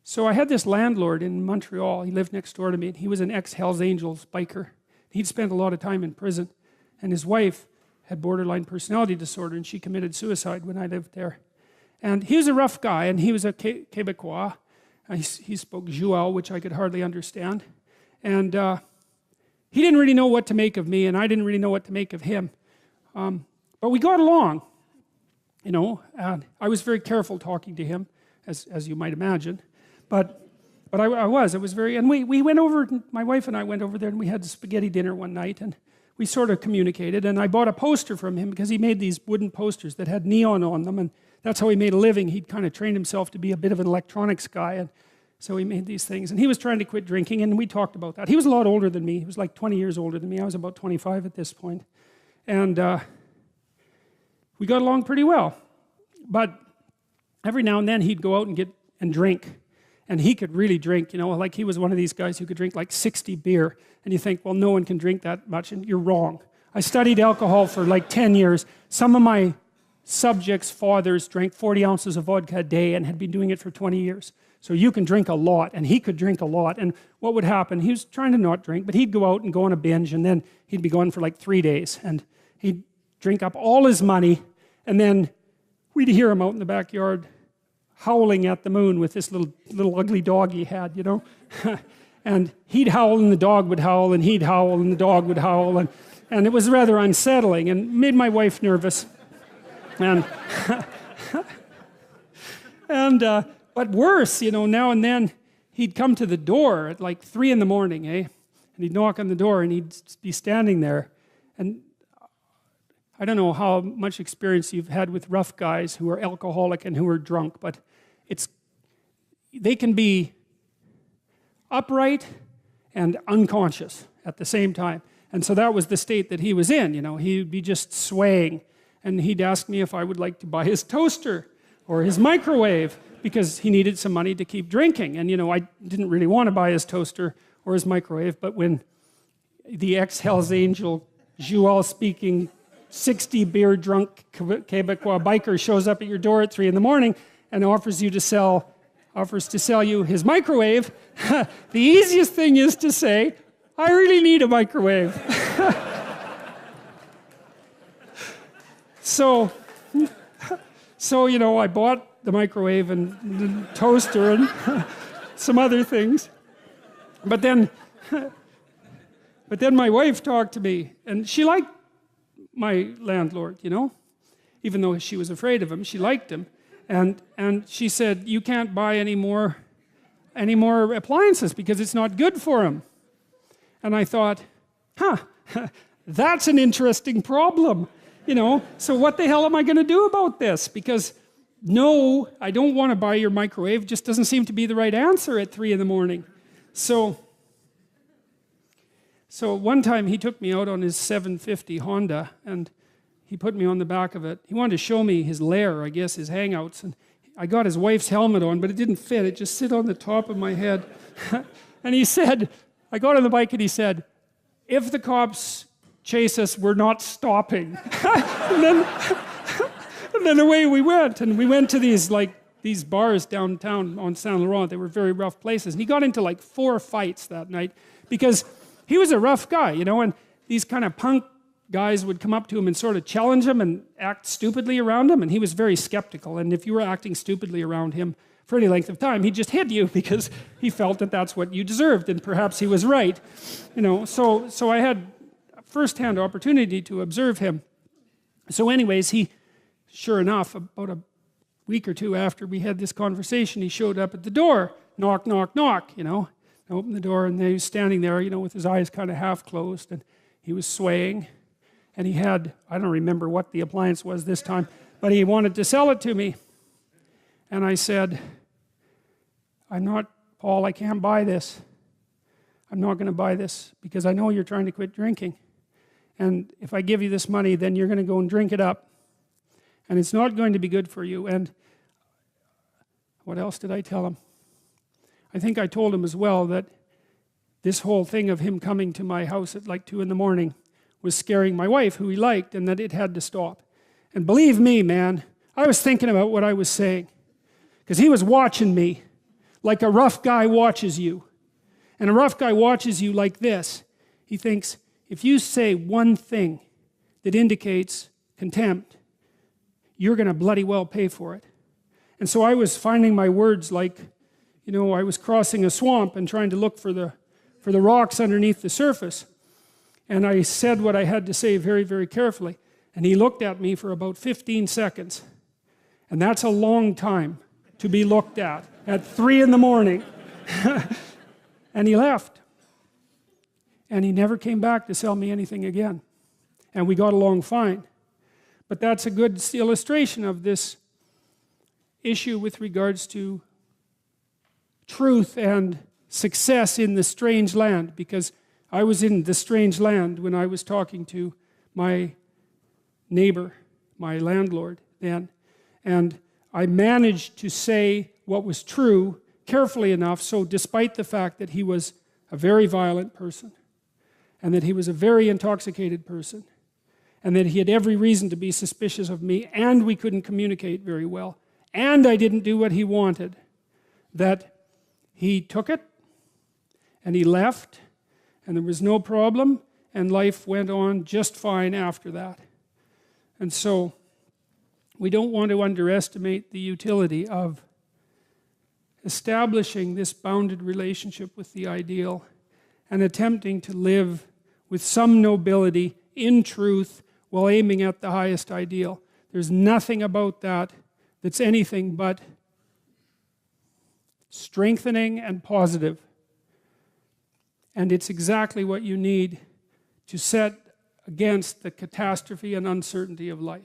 So I had this landlord in Montreal. He lived next door to me. And he was an ex-Hells Angels biker. He'd spent a lot of time in prison. And his wife had borderline personality disorder, and she committed suicide when I lived there. And he was a rough guy, and he was a Quebecois. He spoke Joual, which I could hardly understand. And he didn't really know what to make of me, and I didn't really know what to make of him. But we got along, you know. And I was very careful talking to him, as you might imagine. But I was very, and we went over, my wife and I went over there, and we had spaghetti dinner one night, and we sort of communicated, and I bought a poster from him because he made these wooden posters that had neon on them, and that's how he made a living. He'd kind of trained himself to be a bit of an electronics guy, and so he made these things. And he was trying to quit drinking, and we talked about that. He was a lot older than me. He was like 20 years older than me. I was about 25 at this point. And we got along pretty well. But every now and then he'd go out and drink. And he could really drink, you know, like he was one of these guys who could drink like 60 beer. And you think, well, no one can drink that much, and you're wrong. I studied alcohol for like 10 years. Some of my subjects' fathers drank 40 ounces of vodka a day and had been doing it for 20 years. So you can drink a lot, and he could drink a lot. And what would happen, he was trying to not drink, but he'd go out and go on a binge, and then he'd be gone for like 3 days. And he'd drink up all his money, and then we'd hear him out in the backyard howling at the moon with this little ugly dog he had, you know. And he'd howl, and the dog would howl, and he'd howl, and the dog would howl. And it was rather unsettling and made my wife nervous. And, but worse, you know, now and then he'd come to the door at like 3 in the morning, And he'd knock on the door, and he'd be standing there. And I don't know how much experience you've had with rough guys who are alcoholic and who are drunk, but they can be upright and unconscious at the same time. And so that was the state that he was in, you know. He'd be just swaying. And he'd ask me if I would like to buy his toaster or his microwave, because he needed some money to keep drinking. And, you know, I didn't really want to buy his toaster or his microwave, but when the ex-Hells Angel, Joual speaking, 60 beer drunk Quebecois biker shows up at your door at 3 in the morning and offers to sell you his microwave, the easiest thing is to say, I really need a microwave. So, you know, I bought the microwave and the toaster and some other things. But then my wife talked to me, and she liked my landlord, you know. Even though she was afraid of him, she liked him. And she said, you can't buy any more appliances because it's not good for him. And I thought, that's an interesting problem. You know, so what the hell am I going to do about this? Because no, I don't want to buy your microwave. Just doesn't seem to be the right answer at 3 in the morning. So one time he took me out on his 750 Honda, and he put me on the back of it. He wanted to show me his lair, I guess, his hangouts. And I got his wife's helmet on, but it didn't fit. It just sit on the top of my head. And he said, I got on the bike, and he said, if the cops chase us, we're not stopping. and then away we went. And we went to these bars downtown on Saint Laurent. They were very rough places. And he got into like 4 fights that night because he was a rough guy, you know, and these kind of punk guys would come up to him and sort of challenge him and act stupidly around him, and he was very skeptical. And if you were acting stupidly around him for any length of time, he'd just hit you because he felt that that's what you deserved, and perhaps he was right. You know, so I had first-hand opportunity to observe him. So anyways, he, sure enough, about a week or 2 after we had this conversation, he showed up at the door, knock, knock, knock, you know. I opened the door, and he was standing there, you know, with his eyes kind of half closed, and he was swaying. And he had, I don't remember what the appliance was this time, but he wanted to sell it to me. And I said, Paul, I can't buy this. I'm not going to buy this because I know you're trying to quit drinking. And if I give you this money, then you're going to go and drink it up. And it's not going to be good for you. And what else did I tell him? I think I told him as well that this whole thing of him coming to my house at like 2 in the morning was scaring my wife, who he liked, and that it had to stop. And believe me, man, I was thinking about what I was saying, because he was watching me like a rough guy watches you. And a rough guy watches you like this. He thinks, if you say one thing that indicates contempt, you're going to bloody well pay for it. And so I was finding my words like, you know, I was crossing a swamp and trying to look for the rocks underneath the surface. And I said what I had to say very, very carefully. And he looked at me for about 15 seconds. And that's a long time to be looked at 3 in the morning. And he left. And he never came back to sell me anything again. And we got along fine. But that's a good illustration of this issue with regards to truth and success in the strange land, because I was in the strange land when I was talking to my neighbor, my landlord then, and I managed to say what was true carefully enough, so despite the fact that he was a very violent person, and that he was a very intoxicated person, and that he had every reason to be suspicious of me, and we couldn't communicate very well, and I didn't do what he wanted, that he took it, and he left, and there was no problem, and life went on just fine after that. And so, we don't want to underestimate the utility of establishing this bounded relationship with the ideal and attempting to live with some nobility in truth while aiming at the highest ideal. There's nothing about that that's anything but strengthening and positive. And it's exactly what you need to set against the catastrophe and uncertainty of life.